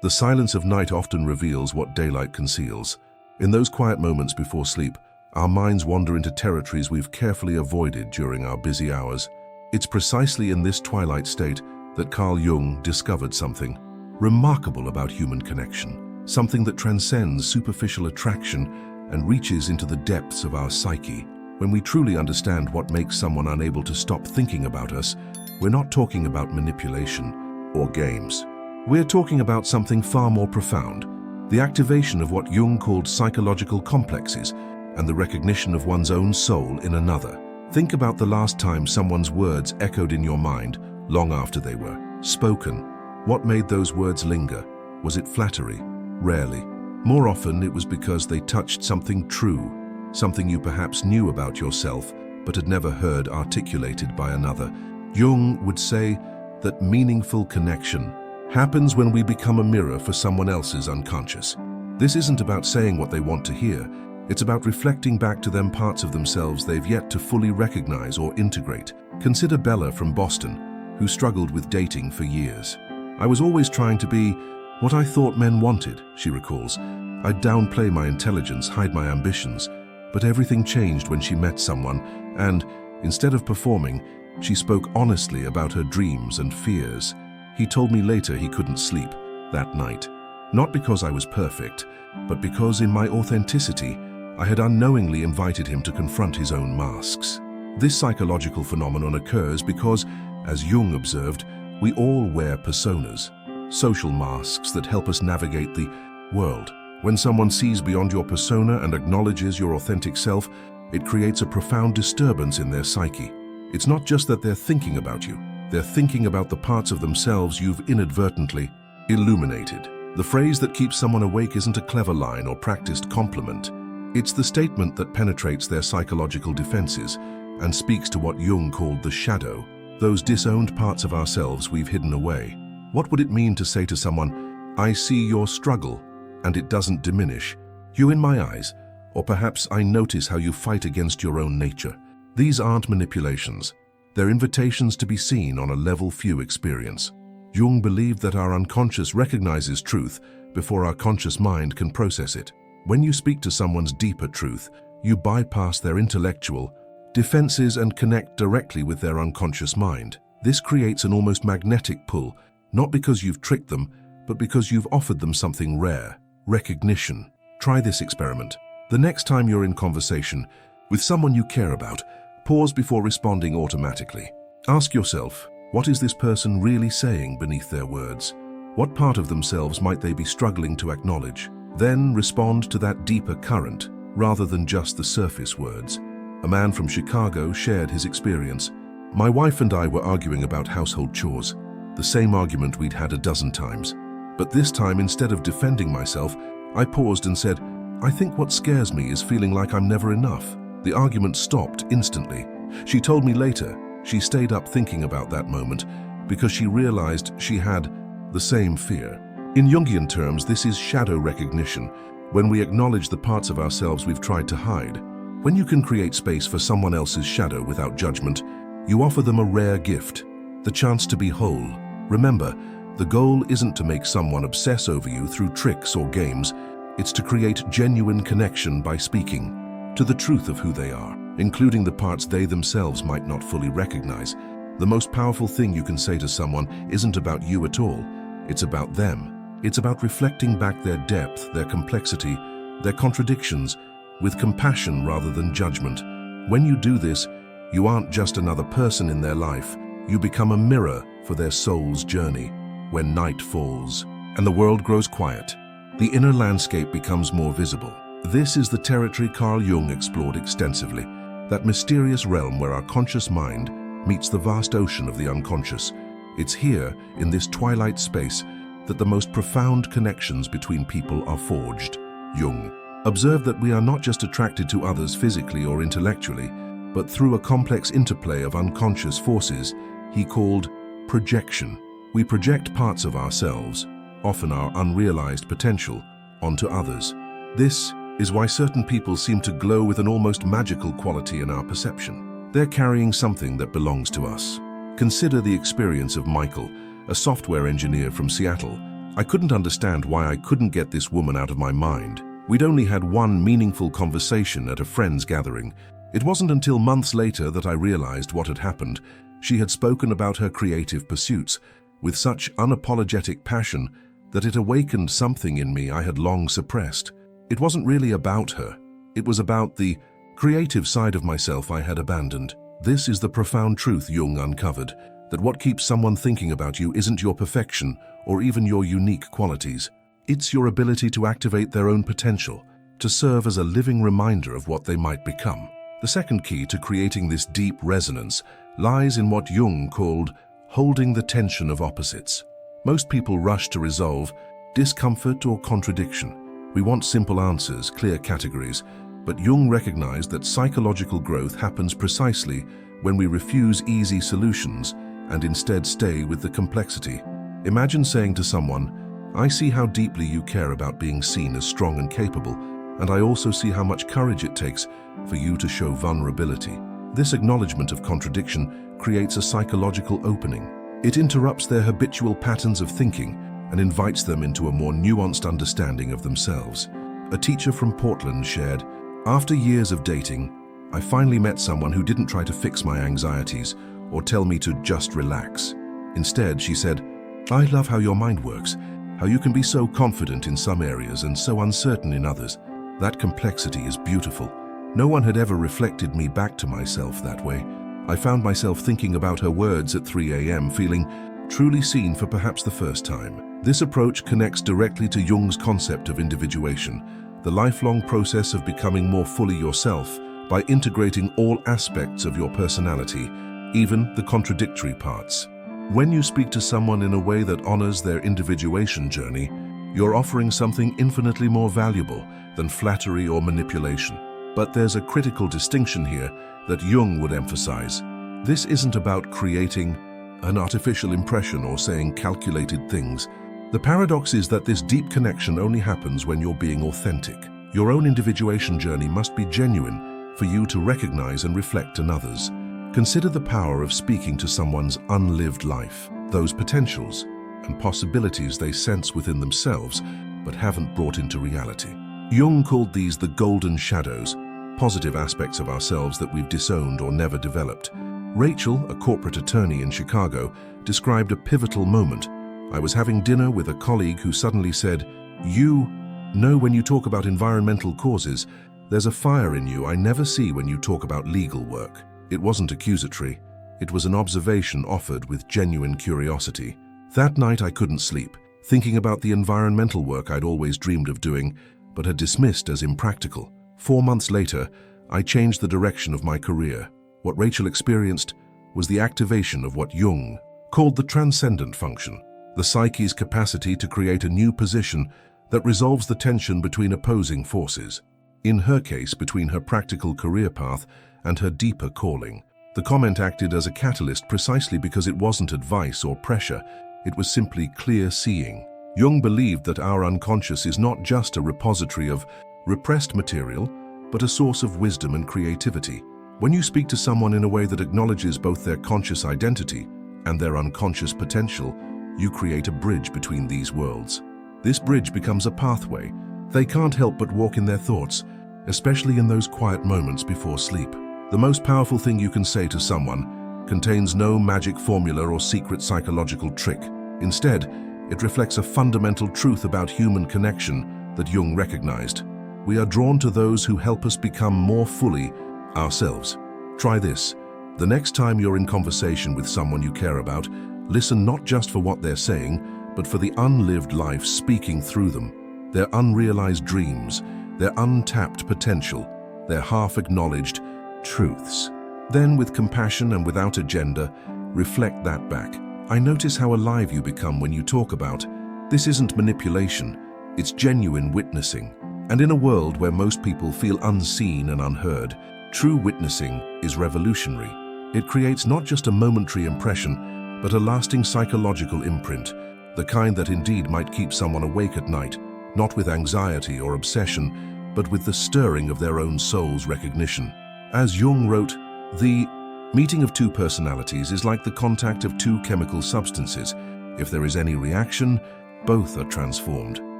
The silence of night often reveals what daylight conceals. In those quiet moments before sleep, our minds wander into territories we've carefully avoided during our busy hours. It's precisely in this twilight state that Carl Jung discovered something remarkable about human connection, something that transcends superficial attraction and reaches into the depths of our psyche. When we truly understand what makes someone unable to stop thinking about us, we're not talking about manipulation or games. We're talking about something far more profound, the activation of what Jung called psychological complexes and the recognition of one's own soul in another. Think about the last time someone's words echoed in your mind long after they were spoken. What made those words linger? Was it flattery? Rarely. More often, it was because they touched something true, something you perhaps knew about yourself but had never heard articulated by another. Jung would say that meaningful connection happens when we become a mirror for someone else's unconscious. This isn't about saying what they want to hear. It's about reflecting back to them parts of themselves they've yet to fully recognize or integrate. Consider Bella from Boston, who struggled with dating for years. "I was always trying to be what I thought men wanted," she recalls. "I'd downplay my intelligence, hide my ambitions, but everything changed when she met someone, and instead of performing, she spoke honestly about her dreams and fears." He told me later he couldn't sleep that night, not because I was perfect, but because in my authenticity, I had unknowingly invited him to confront his own masks. This psychological phenomenon occurs because, as Jung observed, we all wear personas, social masks that help us navigate the world. When someone sees beyond your persona and acknowledges your authentic self, it creates a profound disturbance in their psyche. It's not just that they're thinking about you, they're thinking about the parts of themselves you've inadvertently illuminated. The phrase that keeps someone awake isn't a clever line or practiced compliment. It's the statement that penetrates their psychological defenses and speaks to what Jung called the shadow, those disowned parts of ourselves we've hidden away. What would it mean to say to someone, "I see your struggle, and it doesn't diminish you in my eyes," or perhaps, "I notice how you fight against your own nature"? These aren't manipulations. They're invitations to be seen on a level few experience. Jung believed that our unconscious recognizes truth before our conscious mind can process it. When you speak to someone's deeper truth, you bypass their intellectual defenses and connect directly with their unconscious mind. This creates an almost magnetic pull, not because you've tricked them, but because you've offered them something rare, recognition. Try this experiment. The next time you're in conversation with someone you care about, pause before responding automatically. Ask yourself, what is this person really saying beneath their words? What part of themselves might they be struggling to acknowledge? Then respond to that deeper current, rather than just the surface words. A man from Chicago shared his experience. "My wife and I were arguing about household chores, the same argument we'd had a dozen times. But this time, instead of defending myself, I paused and said, 'I think what scares me is feeling like I'm never enough.' The argument stopped instantly." She told me later she stayed up thinking about that moment because she realized she had the same fear. In Jungian terms, this is shadow recognition, when we acknowledge the parts of ourselves we've tried to hide. When you can create space for someone else's shadow without judgment, you offer them a rare gift, the chance to be whole. Remember, the goal isn't to make someone obsess over you through tricks or games. It's to create genuine connection by speaking to the truth of who they are, including the parts they themselves might not fully recognize. The most powerful thing you can say to someone isn't about you at all. It's about them. It's about reflecting back their depth, their complexity, their contradictions, with compassion rather than judgment. When you do this, you aren't just another person in their life. You become a mirror for their soul's journey. When night falls and the world grows quiet, the inner landscape becomes more visible. This is the territory Carl Jung explored extensively, that mysterious realm where our conscious mind meets the vast ocean of the unconscious. It's here, in this twilight space, that the most profound connections between people are forged. Jung observed that we are not just attracted to others physically or intellectually, but through a complex interplay of unconscious forces he called projection. We project parts of ourselves, often our unrealized potential, onto others. This is why certain people seem to glow with an almost magical quality in our perception. They're carrying something that belongs to us. Consider the experience of Michael, a software engineer from Seattle. I couldn't understand why I couldn't get this woman out of my mind. We'd only had one meaningful conversation at a friend's gathering. It wasn't until months later that I realized what had happened. She had spoken about her creative pursuits with such unapologetic passion that it awakened something in me I had long suppressed. It wasn't really about her. It was about the creative side of myself I had abandoned. This is the profound truth Jung uncovered, that what keeps someone thinking about you isn't your perfection or even your unique qualities. It's your ability to activate their own potential, to serve as a living reminder of what they might become. The second key to creating this deep resonance lies in what Jung called holding the tension of opposites. Most people rush to resolve discomfort or contradiction. We want simple answers, clear categories, but Jung recognized that psychological growth happens precisely when we refuse easy solutions and instead stay with the complexity. Imagine saying to someone, "I see how deeply you care about being seen as strong and capable, and I also see how much courage it takes for you to show vulnerability." This acknowledgement of contradiction creates a psychological opening. It interrupts their habitual patterns of thinking and invites them into a more nuanced understanding of themselves. A teacher from Portland shared, "After years of dating, I finally met someone who didn't try to fix my anxieties or tell me to just relax. Instead, she said, 'I love how your mind works, how you can be so confident in some areas and so uncertain in others. That complexity is beautiful.' No one had ever reflected me back to myself that way. I found myself thinking about her words at 3 a.m., feeling truly seen for perhaps the first time." This approach connects directly to Jung's concept of individuation, the lifelong process of becoming more fully yourself by integrating all aspects of your personality, even the contradictory parts. When you speak to someone in a way that honors their individuation journey, you're offering something infinitely more valuable than flattery or manipulation. But there's a critical distinction here that Jung would emphasize. This isn't about creating an artificial impression or saying calculated things. The paradox is that this deep connection only happens when you're being authentic. Your own individuation journey must be genuine for you to recognize and reflect in others. Consider the power of speaking to someone's unlived life, those potentials and possibilities they sense within themselves but haven't brought into reality. Jung called these the golden shadows, positive aspects of ourselves that we've disowned or never developed. Rachel, a corporate attorney in Chicago, described a pivotal moment. "I was having dinner with a colleague who suddenly said, 'You know, when you talk about environmental causes, there's a fire in you I never see when you talk about legal work.' It wasn't accusatory. It was an observation offered with genuine curiosity. That night I couldn't sleep, thinking about the environmental work I'd always dreamed of doing, but had dismissed as impractical. 4 months later, I changed the direction of my career. What Rachel experienced was the activation of what Jung called the transcendent function, the psyche's capacity to create a new position that resolves the tension between opposing forces. In her case, between her practical career path and her deeper calling. The comment acted as a catalyst precisely because it wasn't advice or pressure, it was simply clear seeing. Jung believed that our unconscious is not just a repository of repressed material, but a source of wisdom and creativity. When you speak to someone in a way that acknowledges both their conscious identity and their unconscious potential, you create a bridge between these worlds. This bridge becomes a pathway. They can't help but walk in their thoughts, especially in those quiet moments before sleep. The most powerful thing you can say to someone contains no magic formula or secret psychological trick. Instead, it reflects a fundamental truth about human connection that Jung recognized. We are drawn to those who help us become more fully ourselves. Try this. The next time you're in conversation with someone you care about, listen not just for what they're saying, but for the unlived life speaking through them, their unrealized dreams, their untapped potential, their half-acknowledged truths. Then, with compassion and without agenda, reflect that back. I notice how alive you become when you talk about, this isn't manipulation, it's genuine witnessing. And in a world where most people feel unseen and unheard, true witnessing is revolutionary. It creates not just a momentary impression, but a lasting psychological imprint, the kind that indeed might keep someone awake at night, not with anxiety or obsession, but with the stirring of their own soul's recognition. As Jung wrote, the meeting of two personalities is like the contact of two chemical substances. If there is any reaction, both are transformed.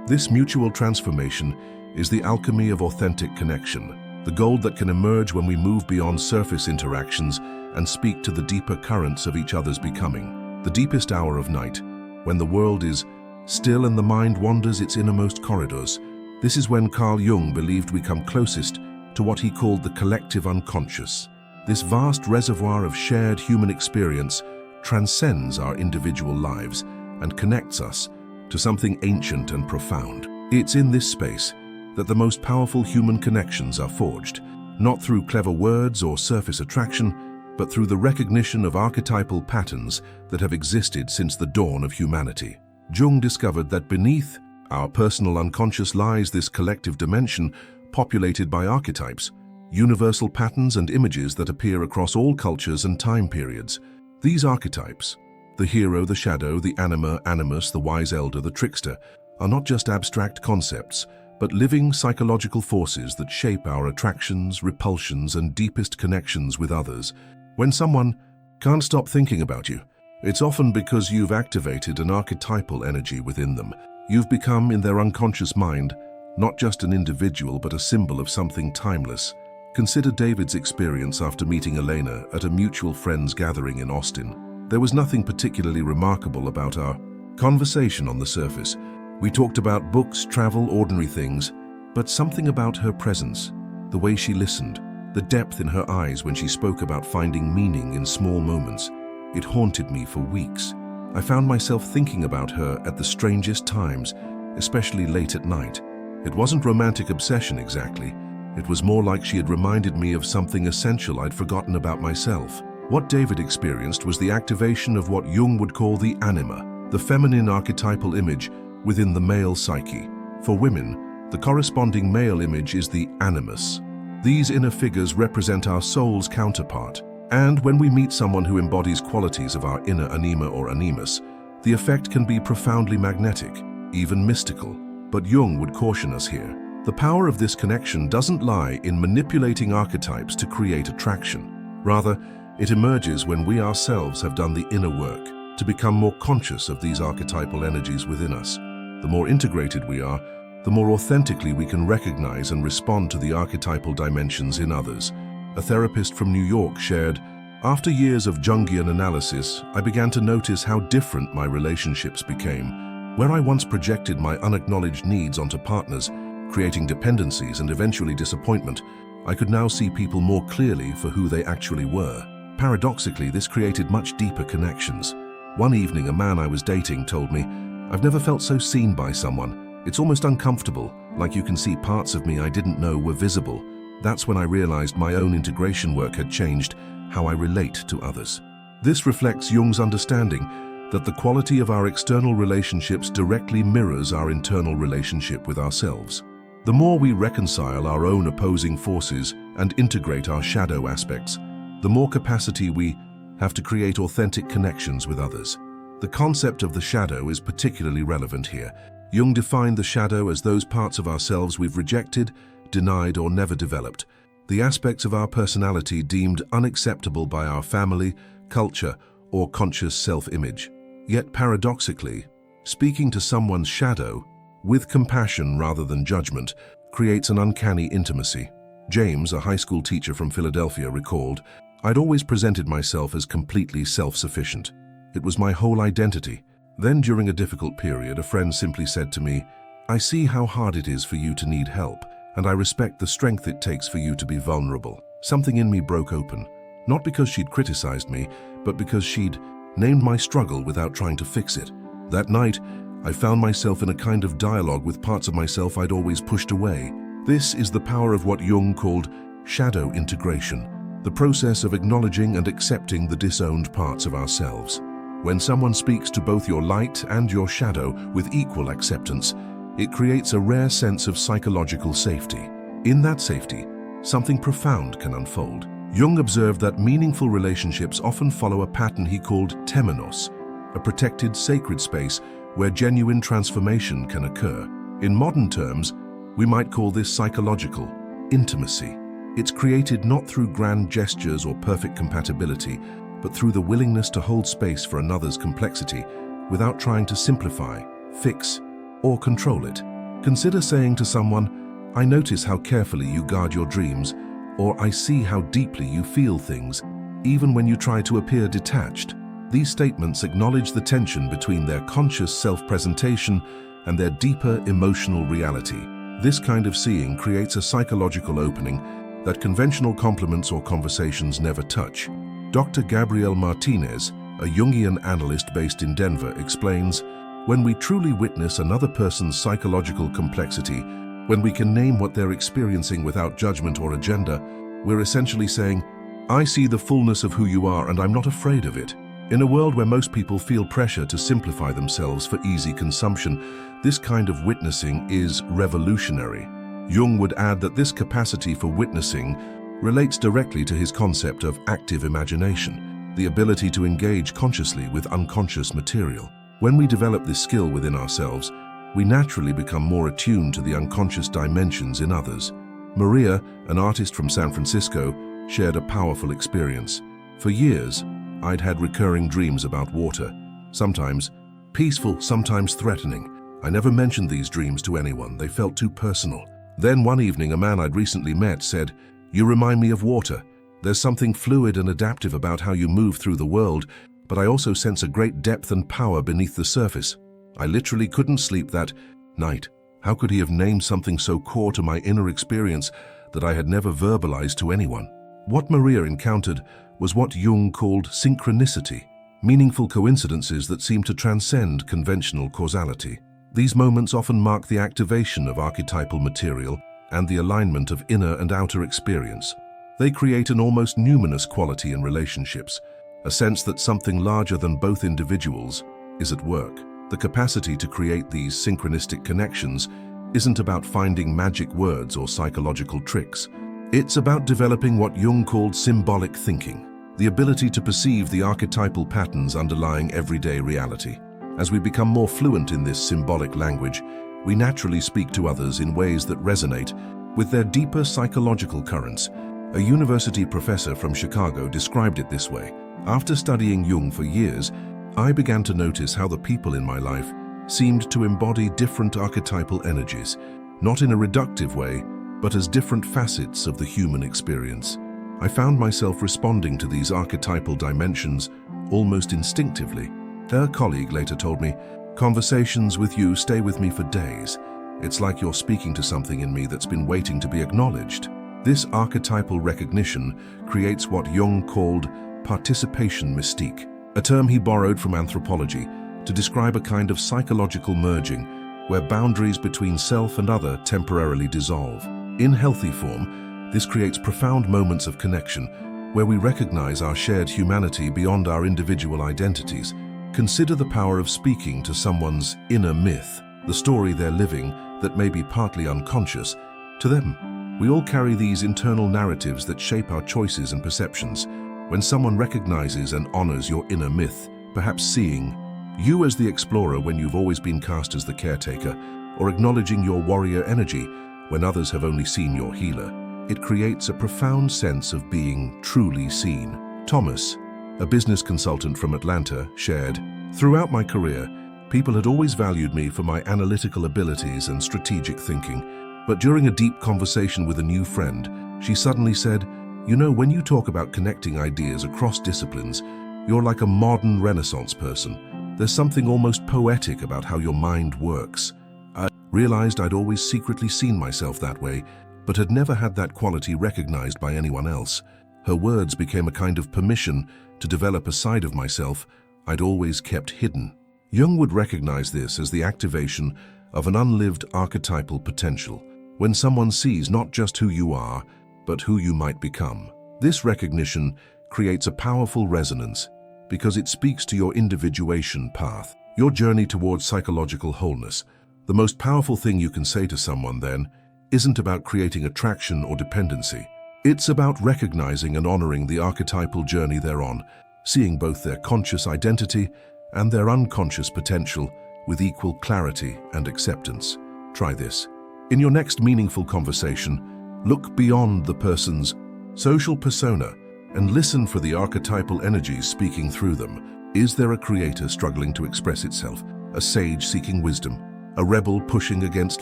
This mutual transformation is the alchemy of authentic connection, the gold that can emerge when we move beyond surface interactions and speak to the deeper currents of each other's becoming. The deepest hour of night, when the world is still and the mind wanders its innermost corridors, this is when Carl Jung believed we come closest to what he called the collective unconscious. This vast reservoir of shared human experience transcends our individual lives and connects us to something ancient and profound. It's in this space that the most powerful human connections are forged, not through clever words or surface attraction, but through the recognition of archetypal patterns that have existed since the dawn of humanity. Jung discovered that beneath our personal unconscious lies this collective dimension populated by archetypes, universal patterns and images that appear across all cultures and time periods. These archetypes, the hero, the shadow, the anima, animus, the wise elder, the trickster, are not just abstract concepts, but living psychological forces that shape our attractions, repulsions, and deepest connections with others. When someone can't stop thinking about you, it's often because you've activated an archetypal energy within them. You've become, in their unconscious mind, not just an individual, but a symbol of something timeless. Consider David's experience after meeting Elena at a mutual friends gathering in Austin. There was nothing particularly remarkable about our conversation on the surface. We talked about books, travel, ordinary things, but something about her presence, the way she listened, the depth in her eyes when she spoke about finding meaning in small moments. It haunted me for weeks. I found myself thinking about her at the strangest times, especially late at night. It wasn't romantic obsession exactly. It was more like she had reminded me of something essential I'd forgotten about myself. What David experienced was the activation of what Jung would call the anima, the feminine archetypal image within the male psyche. For women, the corresponding male image is the animus. These inner figures represent our soul's counterpart. And when we meet someone who embodies qualities of our inner anima or animus, the effect can be profoundly magnetic, even mystical. But Jung would caution us here. The power of this connection doesn't lie in manipulating archetypes to create attraction. Rather, it emerges when we ourselves have done the inner work to become more conscious of these archetypal energies within us. The more integrated we are, the more authentically we can recognize and respond to the archetypal dimensions in others. A therapist from New York shared, "After years of Jungian analysis, I began to notice how different my relationships became. Where I once projected my unacknowledged needs onto partners, creating dependencies and eventually disappointment, I could now see people more clearly for who they actually were. Paradoxically, this created much deeper connections. One evening, a man I was dating told me, 'I've never felt so seen by someone. It's almost uncomfortable, like you can see parts of me I didn't know were visible.' That's when I realized my own integration work had changed how I relate to others." This reflects Jung's understanding that the quality of our external relationships directly mirrors our internal relationship with ourselves. The more we reconcile our own opposing forces and integrate our shadow aspects, the more capacity we have to create authentic connections with others. The concept of the shadow is particularly relevant here. Jung defined the shadow as those parts of ourselves we've rejected, denied, or never developed, the aspects of our personality deemed unacceptable by our family, culture, or conscious self-image. Yet paradoxically, speaking to someone's shadow, with compassion rather than judgment, creates an uncanny intimacy. James, a high school teacher from Philadelphia, recalled, "I'd always presented myself as completely self-sufficient. It was my whole identity. Then during a difficult period, a friend simply said to me, 'I see how hard it is for you to need help, and I respect the strength it takes for you to be vulnerable.' Something in me broke open, not because she'd criticized me, but because she'd named my struggle without trying to fix it. That night, I found myself in a kind of dialogue with parts of myself I'd always pushed away. This is the power of what Jung called shadow integration, the process of acknowledging and accepting the disowned parts of ourselves. When someone speaks to both your light and your shadow with equal acceptance, it creates a rare sense of psychological safety. In that safety, something profound can unfold. Jung observed that meaningful relationships often follow a pattern he called temenos, a protected sacred space where genuine transformation can occur. In modern terms, we might call this psychological intimacy. It's created not through grand gestures or perfect compatibility, but through the willingness to hold space for another's complexity without trying to simplify, fix, or control it. Consider saying to someone, "I notice how carefully you guard your dreams," or "I see how deeply you feel things," even when you try to appear detached. These statements acknowledge the tension between their conscious self-presentation and their deeper emotional reality. This kind of seeing creates a psychological opening that conventional compliments or conversations never touch. Dr. Gabrielle Martinez, a Jungian analyst based in Denver, explains, "When we truly witness another person's psychological complexity, when we can name what they're experiencing without judgment or agenda, we're essentially saying, 'I see the fullness of who you are and I'm not afraid of it.'" In a world where most people feel pressure to simplify themselves for easy consumption, this kind of witnessing is revolutionary. Jung would add that this capacity for witnessing relates directly to his concept of active imagination, the ability to engage consciously with unconscious material. When we develop this skill within ourselves, we naturally become more attuned to the unconscious dimensions in others. Maria, an artist from San Francisco, shared a powerful experience. "For years, I'd had recurring dreams about water, sometimes peaceful, sometimes threatening. I never mentioned these dreams to anyone, they felt too personal. Then one evening, a man I'd recently met said, 'You remind me of water. There's something fluid and adaptive about how you move through the world, but I also sense a great depth and power beneath the surface.' I literally couldn't sleep that night. How could he have named something so core to my inner experience that I had never verbalized to anyone?" What Maria encountered was what Jung called synchronicity, meaningful coincidences that seem to transcend conventional causality. These moments often mark the activation of archetypal material and the alignment of inner and outer experience. They create an almost numinous quality in relationships, a sense that something larger than both individuals is at work. The capacity to create these synchronistic connections isn't about finding magic words or psychological tricks. It's about developing what Jung called symbolic thinking, the ability to perceive the archetypal patterns underlying everyday reality. As we become more fluent in this symbolic language, we naturally speak to others in ways that resonate with their deeper psychological currents. A university professor from Chicago described it this way: "After studying Jung for years, I began to notice how the people in my life seemed to embody different archetypal energies, not in a reductive way, but as different facets of the human experience. I found myself responding to these archetypal dimensions almost instinctively." Her colleague later told me, "Conversations with you stay with me for days. It's like you're speaking to something in me that's been waiting to be acknowledged." This archetypal recognition creates what Jung called participation mystique, a term he borrowed from anthropology to describe a kind of psychological merging where boundaries between self and other temporarily dissolve. In healthy form, this creates profound moments of connection where we recognize our shared humanity beyond our individual identities. Consider the power of speaking to someone's inner myth, the story they're living that may be partly unconscious to them. We all carry these internal narratives that shape our choices and perceptions. When someone recognizes and honors your inner myth, perhaps seeing you as the explorer when you've always been cast as the caretaker, or acknowledging your warrior energy when others have only seen your healer, it creates a profound sense of being truly seen. Thomas, a business consultant from Atlanta, shared, "Throughout my career, people had always valued me for my analytical abilities and strategic thinking, but during a deep conversation with a new friend, she suddenly said, 'You know, when you talk about connecting ideas across disciplines, you're like a modern Renaissance person. There's something almost poetic about how your mind works.' I realized I'd always secretly seen myself that way, but had never had that quality recognized by anyone else. Her words became a kind of permission to develop a side of myself I'd always kept hidden." Jung would recognize this as the activation of an unlived archetypal potential, when someone sees not just who you are, but who you might become. This recognition creates a powerful resonance because it speaks to your individuation path, your journey towards psychological wholeness. The most powerful thing you can say to someone, then, isn't about creating attraction or dependency. It's about recognizing and honoring the archetypal journey they're on, seeing both their conscious identity and their unconscious potential with equal clarity and acceptance. Try this. In your next meaningful conversation, look beyond the person's social persona and listen for the archetypal energies speaking through them. Is there a creator struggling to express itself? a sage seeking wisdom, a rebel pushing against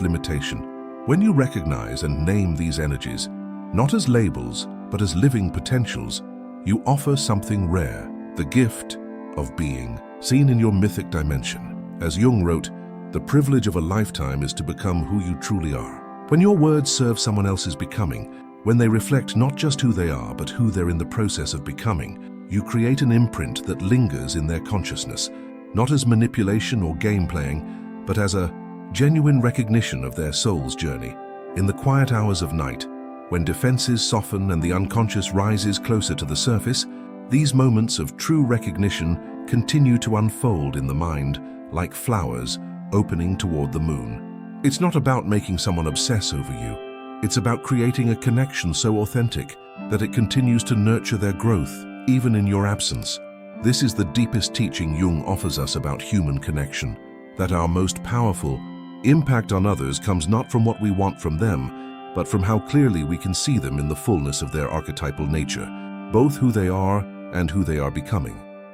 limitation. When you recognize and name these energies, not as labels, but as living potentials, you offer something rare, the gift of being, seen in your mythic dimension. As Jung wrote, the privilege of a lifetime is to become who you truly are. When your words serve someone else's becoming, when they reflect not just who they are, but who they're in the process of becoming, you create an imprint that lingers in their consciousness, not as manipulation or game playing, but as a genuine recognition of their soul's journey. In the quiet hours of night, when defenses soften and the unconscious rises closer to the surface, these moments of true recognition continue to unfold in the mind like flowers opening toward the moon. It's not about making someone obsess over you. It's about creating a connection so authentic that it continues to nurture their growth, even in your absence. This is the deepest teaching Jung offers us about human connection, that our most powerful impact on others comes not from what we want from them, but from how clearly we can see them in the fullness of their archetypal nature, both who they are and who they are becoming.